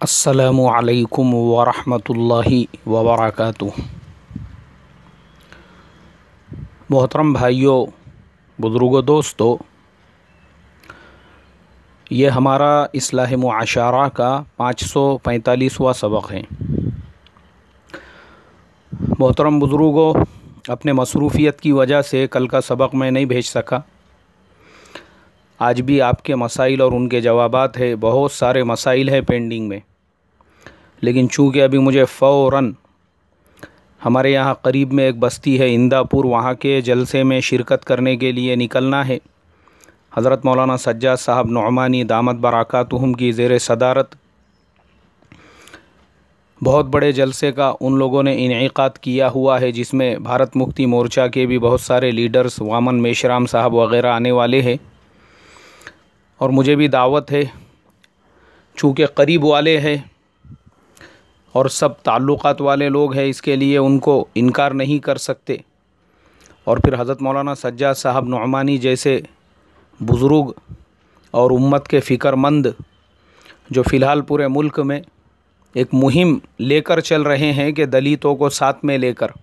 अस्सलामु अलैकुम वरहमतुल्लाहि वबरकातुह। मोहतरम भाइयों, बुज़ुर्गों, दोस्तों, ये हमारा इस्लाह मुआशरा का 545वां सबक है। मोहतरम बुज़ुर्गों, अपने मसरूफ़ियत की वजह से कल का सबक मैं नहीं भेज सका। आज भी आपके मसाइल और उनके जवाबात है, बहुत सारे मसाइल हैं पेंडिंग में, लेकिन चूँकि अभी मुझे फ़ौरन हमारे यहाँ करीब में एक बस्ती है इंदापुर, वहाँ के जलसे में शिरकत करने के लिए निकलना है। हज़रत मौलाना सज्जाद साहब नुअमानी दामत बरकातुहुम की ज़ेर सदारत बहुत बड़े जलसे का उन लोगों ने इनेकाद किया हुआ है, जिसमें भारत मुक्ति मोर्चा के भी बहुत सारे लीडर्स, वामन मेश्राम साहब वग़ैरह आने वाले हैं और मुझे भी दावत है। चूँकि करीब वाले हैं और सब ताल्लुक़ात वाले लोग हैं, इसके लिए उनको इनकार नहीं कर सकते। और फिर हज़रत मौलाना सज्जाद साहब नुअमानी जैसे बुज़ुर्ग और उम्मत के फ़िक्रमंद जो फ़िलहाल पूरे मुल्क में एक मुहिम लेकर चल रहे हैं कि दलितों को साथ में लेकर,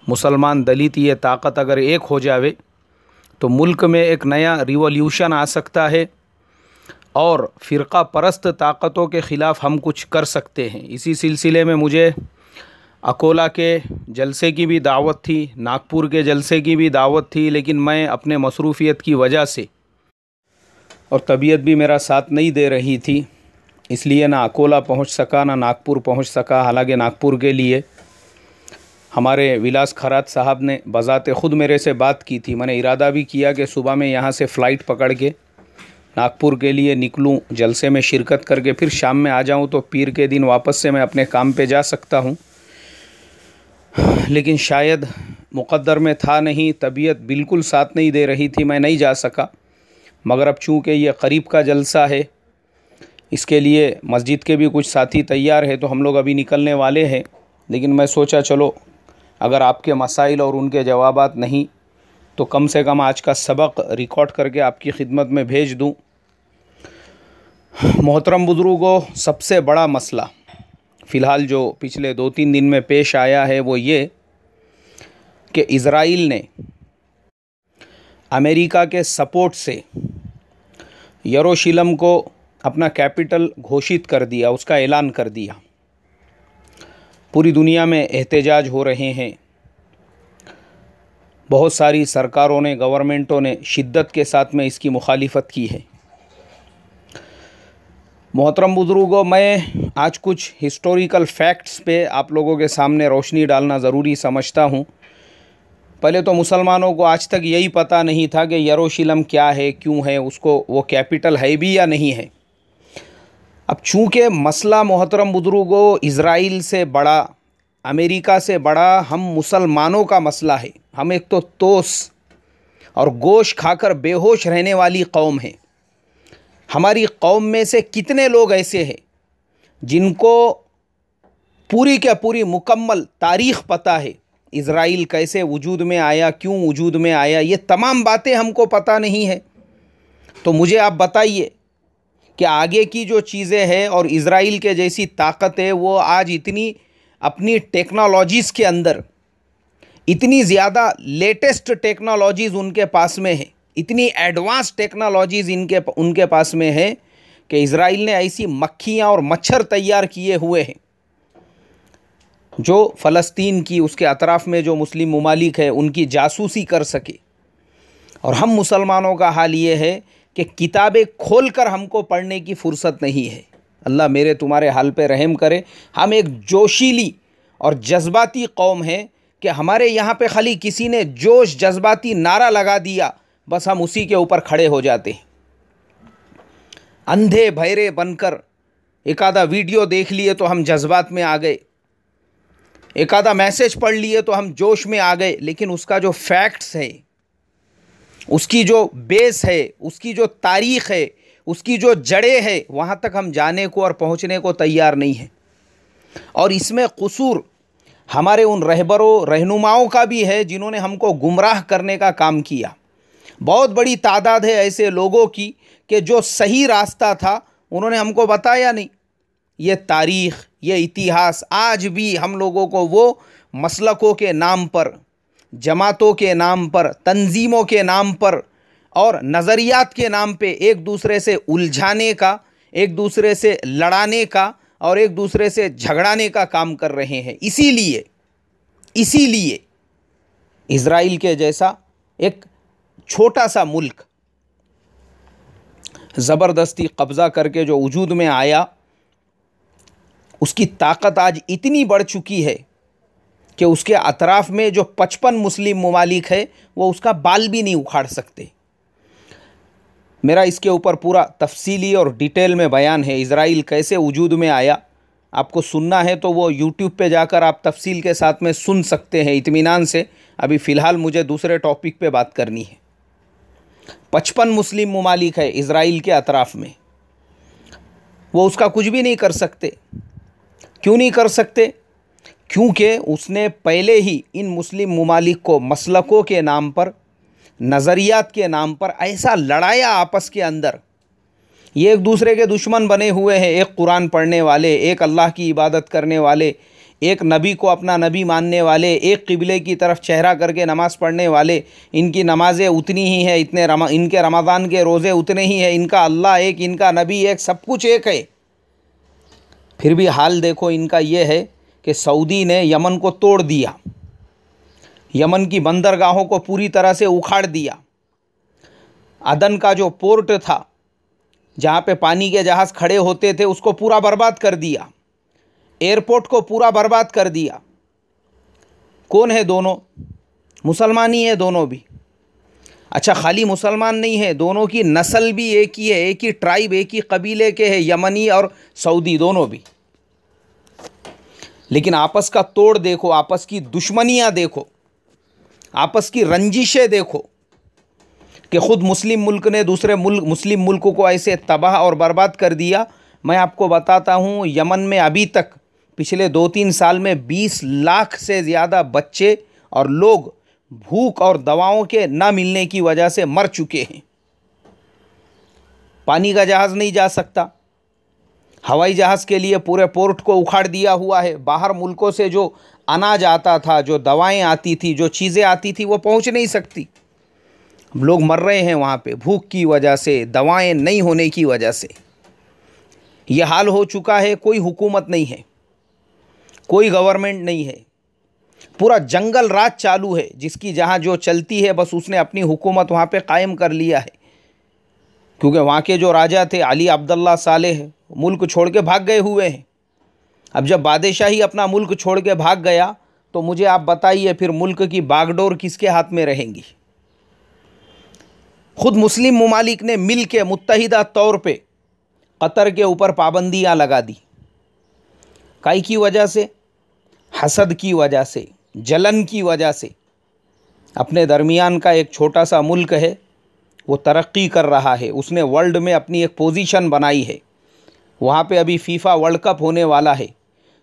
मुसलमान दलित ये ताकत अगर एक हो जावे तो मुल्क में एक नया रिवॉल्यूशन आ सकता है और फ़िरका परस्त ताकतों के ख़िलाफ़ हम कुछ कर सकते हैं। इसी सिलसिले में मुझे अकोला के जलसे की भी दावत थी, नागपुर के जलसे की भी दावत थी, लेकिन मैं अपने मसरूफ़ियत की वजह से और तबीयत भी मेरा साथ नहीं दे रही थी, इसलिए ना अकोला पहुंच सका ना नागपुर पहुंच सका। हालांकि नागपुर के लिए हमारे विलास खरात साहब ने बज़ाते ख़ुद मेरे से बात की थी। मैंने इरादा भी किया कि सुबह में यहाँ से फ़्लाइट पकड़ के नागपुर के लिए निकलूं, जलसे में शिरकत करके फिर शाम में आ जाऊं तो पीर के दिन वापस से मैं अपने काम पे जा सकता हूं, लेकिन शायद मुक़द्दर में था नहीं, तबीयत बिल्कुल साथ नहीं दे रही थी, मैं नहीं जा सका। मगर अब चूँकि ये करीब का जलसा है, इसके लिए मस्जिद के भी कुछ साथी तैयार है, तो हम लोग अभी निकलने वाले हैं। लेकिन मैं सोचा चलो अगर आपके मसाइल और उनके जवाबात नहीं तो कम से कम आज का सबक रिकॉर्ड करके आपकी खिदमत में भेज दूं। मोहतरम बुज़ुर्गों, सबसे बड़ा मसला फ़िलहाल जो पिछले 2-3 दिन में पेश आया है वो ये कि इज़राइल ने अमेरिका के सपोर्ट से यरूशलेम को अपना कैपिटल घोषित कर दिया, उसका ऐलान कर दिया। पूरी दुनिया में एहतजाज हो रहे हैं, बहुत सारी सरकारों ने, गवर्नमेंटों ने शिद्दत के साथ में इसकी मुखालिफत की है। मोहतरम बुज़ुर्गों, मैं आज कुछ हिस्टोरिकल फैक्ट्स पे आप लोगों के सामने रोशनी डालना ज़रूरी समझता हूँ। पहले तो मुसलमानों को आज तक यही पता नहीं था कि यरूशलेम क्या है, क्यों है, उसको वो कैपिटल है भी या नहीं है। अब चूँकि मसला मोहतरम बुज़ुर्गों इज़राइल से बड़ा, अमेरिका से बड़ा हम मुसलमानों का मसला है। हम एक तो तोस और गोश्त खाकर बेहोश रहने वाली कौम है। हमारी कौम में से कितने लोग ऐसे हैं जिनको पूरी क्या पूरी मुकम्मल तारीख़ पता है, इज़राइल कैसे वजूद में आया, क्यों वजूद में आया, ये तमाम बातें हमको पता नहीं है। तो मुझे आप बताइए कि आगे की जो चीज़ें हैं और इज़राइल के जैसी ताकत है, वो आज इतनी अपनी टेक्नोलॉजीज़ के अंदर इतनी ज़्यादा लेटेस्ट टेक्नोलॉजीज़ उनके पास में है, इतनी एडवांस टेक्नोलॉजीज़ उनके पास में है कि इज़राइल ने ऐसी मक्खियाँ और मच्छर तैयार किए हुए हैं जो फ़लस्तीन की, उसके अतराफ़ में जो मुस्लिम ममालिक है, उनकी जासूसी कर सके। और हम मुसलमानों का हाल ये है कि किताबें खोलकर हमको पढ़ने की फ़ुर्सत नहीं है। अल्लाह मेरे तुम्हारे हाल पे रहम करे। हम एक जोशीली और जज्बाती कौम है कि हमारे यहाँ पे खाली किसी ने जोश जज्बाती नारा लगा दिया, बस हम उसी के ऊपर खड़े हो जाते हैं। अंधे बहरे बनकर एक आधा वीडियो देख लिए तो हम जज्बात में आ गए, एक आधा मैसेज पढ़ लिए तो हम जोश में आ गए, लेकिन उसका जो फैक्ट्स है, उसकी जो बेस है, उसकी जो तारीख़ है, उसकी जो जड़ें है, वहाँ तक हम जाने को और पहुँचने को तैयार नहीं है। और इसमें कसूर हमारे उन रहबरों, रहनुमाओं का भी है जिन्होंने हमको गुमराह करने का काम किया। बहुत बड़ी तादाद है ऐसे लोगों की कि जो सही रास्ता था उन्होंने हमको बताया नहीं, ये तारीख़, ये इतिहास आज भी हम लोगों को वो मसलकों के नाम पर, जमातों के नाम पर, तंजीमों के नाम पर और नज़रियात के नाम पे एक दूसरे से उलझाने का, एक दूसरे से लड़ाने का और एक दूसरे से झगड़ाने का काम कर रहे हैं। इसीलिए इज़राइल के जैसा एक छोटा सा मुल्क ज़बरदस्ती कब्ज़ा करके जो वजूद में आया, उसकी ताकत आज इतनी बढ़ चुकी है कि उसके अतराफ़ में जो 55 मुस्लिम ममालिक है वो उसका बाल भी नहीं उखाड़ सकते। मेरा इसके ऊपर पूरा तफसीली और डिटेल में बयान है, इज़राइल कैसे वजूद में आया। आपको सुनना है तो वो यूट्यूब पे जाकर आप तफसील के साथ में सुन सकते हैं इत्मीनान से। अभी फ़िलहाल मुझे दूसरे टॉपिक पे बात करनी है। 55 मुस्लिम ममालिक है इज़राइल के अतराफ़ में, वो उसका कुछ भी नहीं कर सकते। क्यों नहीं कर सकते? क्योंकि उसने पहले ही इन मुस्लिम ममालिक को मसलकों के नाम पर, नज़रियात के नाम पर ऐसा लड़ाया आपस के अंदर। ये एक दूसरे के दुश्मन बने हुए हैं। एक कुरान पढ़ने वाले, एक अल्लाह की इबादत करने वाले, एक नबी को अपना नबी मानने वाले, एक क़िबले की तरफ चेहरा करके नमाज़ पढ़ने वाले। इनकी नमाज़ें उतनी ही है, इनके रमज़ान के रोज़े उतने ही हैं, इनका अल्लाह एक, इनका नबी एक, सब कुछ एक है। फिर भी हाल देखो इनका ये है कि सऊदी ने यमन को तोड़ दिया, यमन की बंदरगाहों को पूरी तरह से उखाड़ दिया। अदन का जो पोर्ट था जहाँ पे पानी के जहाज़ खड़े होते थे उसको पूरा बर्बाद कर दिया, एयरपोर्ट को पूरा बर्बाद कर दिया। कौन है दोनों? मुसलमान ही है दोनों भी। अच्छा, खाली मुसलमान नहीं है, दोनों की नस्ल भी एक ही है, एक ही ट्राइब, एक ही कबीले के हैं, यमनी और सऊदी दोनों भी। लेकिन आपस का तोड़ देखो, आपस की दुश्मनियां देखो, आपस की रंजिशें देखो कि ख़ुद मुस्लिम मुल्क ने दूसरे मुस्लिम मुल्क को ऐसे तबाह और बर्बाद कर दिया। मैं आपको बताता हूँ, यमन में अभी तक पिछले 2-3 साल में 20 लाख से ज़्यादा बच्चे और लोग भूख और दवाओं के ना मिलने की वजह से मर चुके हैं। पानी का जहाज़ नहीं जा सकता, हवाई जहाज़ के लिए पूरे पोर्ट को उखाड़ दिया हुआ है। बाहर मुल्कों से जो अनाज आता था, जो दवाएं आती थी, जो चीज़ें आती थी, वो पहुंच नहीं सकती। लोग मर रहे हैं वहाँ पे भूख की वजह से, दवाएं नहीं होने की वजह से। ये हाल हो चुका है। कोई हुकूमत नहीं है, कोई गवर्नमेंट नहीं है, पूरा जंगल राज चालू है। जिसकी जहाँ जो चलती है बस उसने अपनी हुकूमत वहाँ पे कायम कर लिया है। क्योंकि वहाँ के जो राजा थे अली अब्दुल्ला सालेह, मुल्क छोड़ के भाग गए हुए हैं। अब जब बादशाही अपना मुल्क छोड़ के भाग गया तो मुझे आप बताइए फिर मुल्क की बागडोर किसके हाथ में रहेंगी? ख़ुद मुस्लिम ममालिक ने मिल के मुत्तहिदा तौर पे कतर के ऊपर पाबंदियाँ लगा दी। काई की वजह से? हसद की वजह से, जलन की वजह से। अपने दरमियान का एक छोटा सा मुल्क है, वो तरक्की कर रहा है, उसने वर्ल्ड में अपनी एक पोजीशन बनाई है। वहाँ पे अभी फीफा वर्ल्ड कप होने वाला है,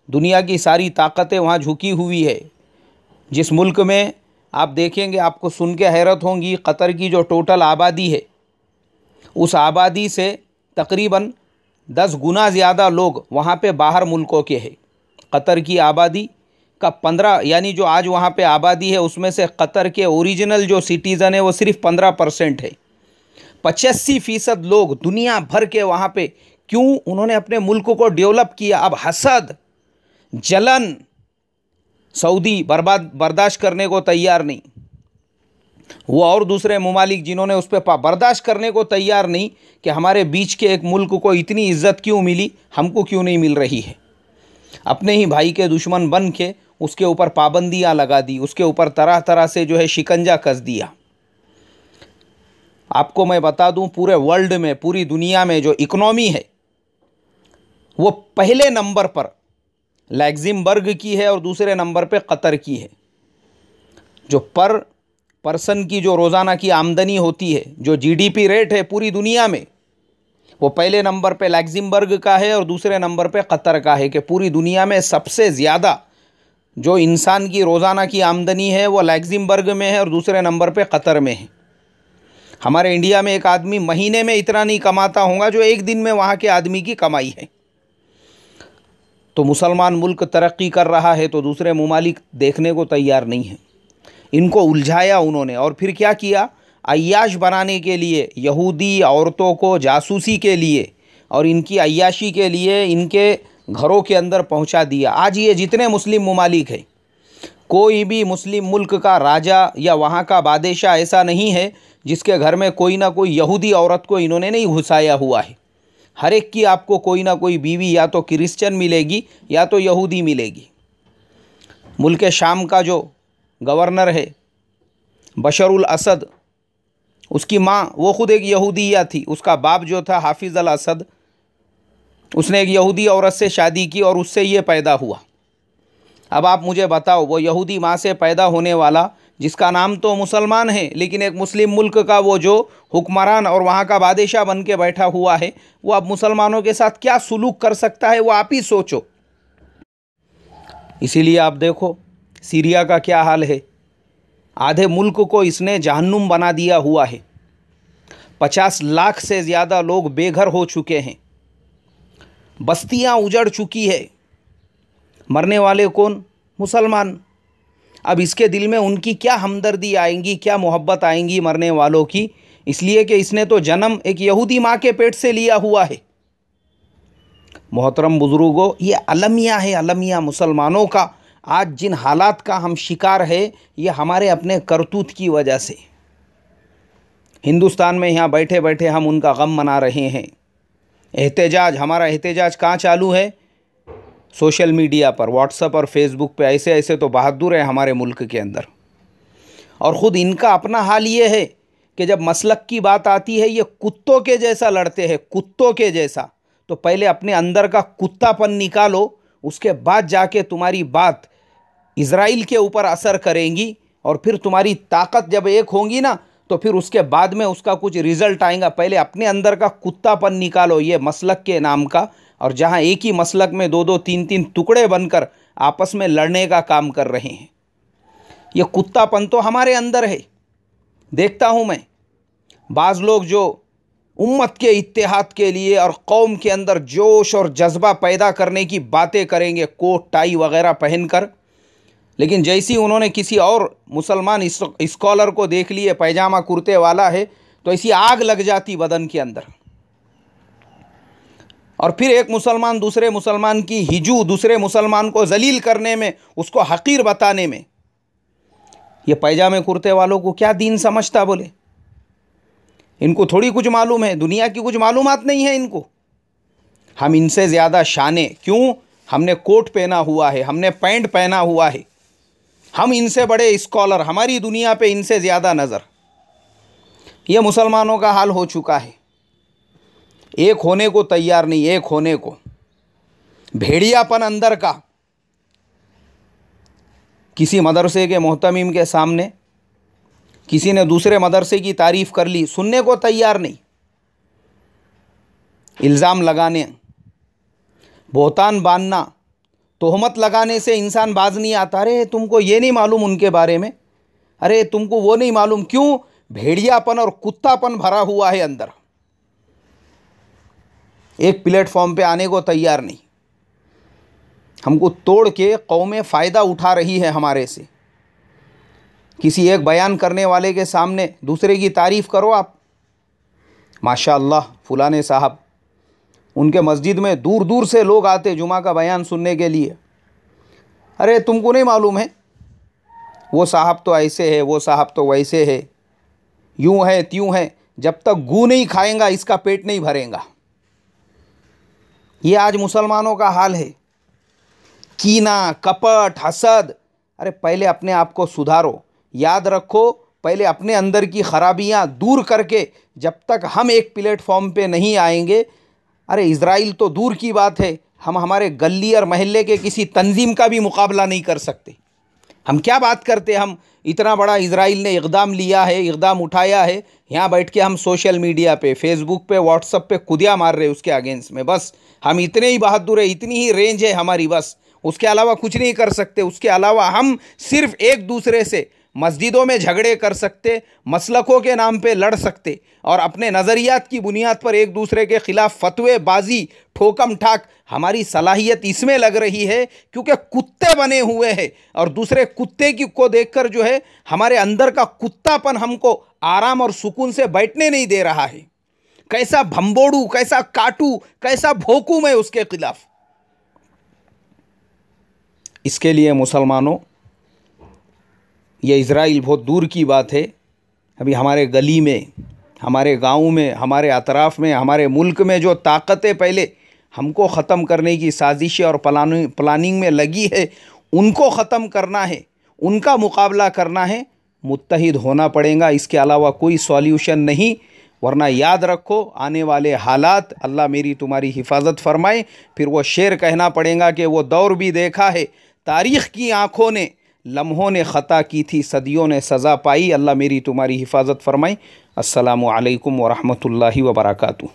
दुनिया की सारी ताकतें वहाँ झुकी हुई है। जिस मुल्क में आप देखेंगे, आपको सुन के हैरत होंगी, कतर की जो टोटल आबादी है उस आबादी से तकरीबन 10 गुना ज़्यादा लोग वहाँ पे बाहर मुल्कों के हैं। कतर की आबादी का 15, यानी जो आज वहाँ पे आबादी है उसमें से कतर के ओरिजिनल जो सिटीज़न है वो सिर्फ 15% है। 85% लोग दुनिया भर के वहाँ पे, क्यों? उन्होंने अपने मुल्क को डेवलप किया। अब हसद, जलन सऊदी बर्दाश्त करने को तैयार नहीं, वो और दूसरे ममालिक जिन्होंने उस पर बर्दाश्त करने को तैयार नहीं कि हमारे बीच के एक मुल्क को इतनी इज्जत क्यों मिली, हमको क्यों नहीं मिल रही है। अपने ही भाई के दुश्मन बन के उसके ऊपर पाबंदियाँ लगा दी, उसके ऊपर तरह तरह से जो है शिकंजा कस दिया। आपको मैं बता दूं, पूरे वर्ल्ड में, पूरी दुनिया में जो इकनॉमी है वो पहले नंबर पर लग्जमबर्ग की है और दूसरे नंबर पे कतर की है। जो पर पर्सन की जो रोज़ाना की आमदनी होती है, जो जीडीपी रेट है पूरी दुनिया में, वो पहले नंबर पे लग्जमबर्ग का है और दूसरे नंबर पे कतर का है। कि पूरी दुनिया में सबसे ज़्यादा जो इंसान की रोज़ाना की आमदनी है वो लग्जमबर्ग में है और दूसरे नंबर पे कतर में है। हमारे इंडिया में एक आदमी महीने में इतना नहीं कमाता होगा जो एक दिन में वहाँ के आदमी की कमाई है। तो मुसलमान मुल्क तरक्की कर रहा है तो दूसरे ममालिक देखने को तैयार नहीं हैं। इनको उलझाया उन्होंने और फिर क्या किया, अय्याश बनाने के लिए यहूदी औरतों को जासूसी के लिए और इनकी अय्याशी के लिए इनके घरों के अंदर पहुंचा दिया। आज ये जितने मुस्लिम ममालिक हैं, कोई भी मुस्लिम मुल्क का राजा या वहाँ का बादशाह ऐसा नहीं है जिसके घर में कोई ना कोई यहूदी औरत को इन्होंने नहीं घुसाया हुआ है। हर एक की आपको कोई ना कोई बीवी या तो क्रिश्चियन मिलेगी या तो यहूदी मिलेगी। मुल्क शाम का जो गवर्नर है बशरुल असद, उसकी माँ वो ख़ुद एक यहूदिया थी। उसका बाप जो था हाफिज़ अल असद, उसने एक यहूदी औरत से शादी की और उससे ये पैदा हुआ। अब आप मुझे बताओ, वो यहूदी माँ से पैदा होने वाला जिसका नाम तो मुसलमान है लेकिन एक मुस्लिम मुल्क का वो जो हुक्मरान और वहाँ का बादशाह बन के बैठा हुआ है, वो अब मुसलमानों के साथ क्या सुलूक कर सकता है, वो आप ही सोचो। इसीलिए आप देखो सीरिया का क्या हाल है। आधे मुल्क को इसने जहन्नुम बना दिया हुआ है। 50 लाख से ज़्यादा लोग बेघर हो चुके हैं। बस्तियां उजड़ चुकी है। मरने वाले कौन? मुसलमान। अब इसके दिल में उनकी क्या हमदर्दी आएंगी, क्या मोहब्बत आएंगी मरने वालों की, इसलिए कि इसने तो जन्म एक यहूदी माँ के पेट से लिया हुआ है। मोहतरम बुजुर्गों, ये अलमिया है, अलमिया मुसलमानों का। आज जिन हालात का हम शिकार है ये हमारे अपने करतूत की वजह से। हिंदुस्तान में यहाँ बैठे बैठे हम उनका गम मना रहे हैं। एहतजाज, हमारा एहतजाज कहाँ चालू है? सोशल मीडिया पर, व्हाट्सएप और फेसबुक पे। ऐसे ऐसे तो बहादुर है हमारे मुल्क के अंदर। और ख़ुद इनका अपना हाल ये है कि जब मसलक की बात आती है ये कुत्तों के जैसा लड़ते हैं, कुत्तों के जैसा। तो पहले अपने अंदर का कुत्तापन निकालो, उसके बाद जाके तुम्हारी बात इज़राइल के ऊपर असर करेंगी और फिर तुम्हारी ताकत जब एक होंगी ना तो फिर उसके बाद में उसका कुछ रिज़ल्ट आएगा। पहले अपने अंदर का कुत्तापन निकालो ये मसलक के नाम का, और जहाँ एक ही मसलक में 2-2, 3-3 टुकड़े बनकर आपस में लड़ने का काम कर रहे हैं। ये कुत्तापन तो हमारे अंदर है। देखता हूँ मैं बाज़ लोग जो उम्मत के इत्तेहाद के लिए और कौम के अंदर जोश और जज्बा पैदा करने की बातें करेंगे कोट टाई वगैरह पहनकर, लेकिन जैसी उन्होंने किसी और मुसलमान स्कॉलर को देख लिए पैजामा कुर्ते वाला है तो ऐसी आग लग जाती बदन के अंदर। और फिर एक मुसलमान दूसरे मुसलमान की हिजू, दूसरे मुसलमान को जलील करने में, उसको हकीर बताने में। ये पैजामे कुर्ते वालों को क्या दीन समझता बोले? इनको थोड़ी कुछ मालूम है, दुनिया की कुछ मालूमात नहीं है इनको। हम इनसे ज़्यादा शाने क्यों? हमने कोट पहना हुआ है, हमने पैंट पहना हुआ है, हम इनसे बड़े स्कॉलर, हमारी दुनिया पे इनसे ज़्यादा नज़र। ये मुसलमानों का हाल हो चुका है। एक होने को तैयार नहीं, एक होने को। भेड़ियापन अंदर का। किसी मदरसे के मोहतमीम के सामने किसी ने दूसरे मदरसे की तारीफ़ कर ली, सुनने को तैयार नहीं। इल्ज़ाम लगाने, बोहतान बांधना, तोहमत लगाने से इंसान बाज नहीं आता। अरे तुमको ये नहीं मालूम उनके बारे में, अरे तुमको वो नहीं मालूम। क्यों? भेड़ियापन और कुत्तापन भरा हुआ है अंदर। एक प्लेटफॉर्म पे आने को तैयार नहीं। हमको तोड़ के कौमें फ़ायदा उठा रही है हमारे से। किसी एक बयान करने वाले के सामने दूसरे की तारीफ़ करो आप, माशाअल्लाह फुलाने साहब, उनके मस्जिद में दूर दूर से लोग आते जुमा का बयान सुनने के लिए। अरे तुमको नहीं मालूम है, वो साहब तो ऐसे है, वो साहब तो वैसे है, यूँ है त्यों है। जब तक गू नहीं खाएंगा इसका पेट नहीं भरेगा। ये आज मुसलमानों का हाल है। कीना, कपट, हसद। अरे पहले अपने आप को सुधारो। याद रखो, पहले अपने अंदर की खराबियां दूर करके जब तक हम एक प्लेटफॉर्म पे नहीं आएंगे, अरे इज़राइल तो दूर की बात है, हम हमारे गली और महल्ले के किसी तंजीम का भी मुकाबला नहीं कर सकते। हम क्या बात करते? हम इतना बड़ा इज़राइल ने इक़दाम लिया है, इक़दाम उठाया है, यहाँ बैठ के हम सोशल मीडिया पे, फेसबुक पे, व्हाट्सएप पे कुदिया मार रहे उसके अगेंस्ट में। बस हम इतने ही बहादुर है, इतनी ही रेंज है हमारी, बस उसके अलावा कुछ नहीं कर सकते। उसके अलावा हम सिर्फ एक दूसरे से मस्जिदों में झगड़े कर सकते, मसलकों के नाम पे लड़ सकते और अपने नज़रियात की बुनियाद पर एक दूसरे के ख़िलाफ़ फतवेबाजी, ठोकम ठाक, हमारी सलाहियत इसमें लग रही है क्योंकि कुत्ते बने हुए हैं और दूसरे कुत्ते को देखकर जो है हमारे अंदर का कुत्तापन हमको आराम और सुकून से बैठने नहीं दे रहा है। कैसा भंबोड़ू, कैसा काटू, कैसा भोंकू मैं उसके खिलाफ। इसके लिए मुसलमानों, ये इज़राइल बहुत दूर की बात है। अभी हमारे गली में, हमारे गांव में, हमारे अतराफ़ में, हमारे मुल्क में जो ताकतें पहले हमको ख़त्म करने की साजिशें और प्लानिंग में लगी है, उनको ख़त्म करना है, उनका मुकाबला करना है, मुत्तहिद होना पड़ेगा। इसके अलावा कोई सॉल्यूशन नहीं। वरना याद रखो, आने वाले हालात अल्लाह मेरी तुम्हारी हिफाजत फरमाए। फिर वो शेर कहना पड़ेगा कि वो दौर भी देखा है, तारीख़ की आँखों ने, लम्हों ने ख़ता की थी, सदियों ने सज़ा पाई। अल्लाह मेरी तुम्हारी हिफाजत फरमाए। अस्सलामु अलैकुम व रहमतुल्लाहि व बरकातुहू।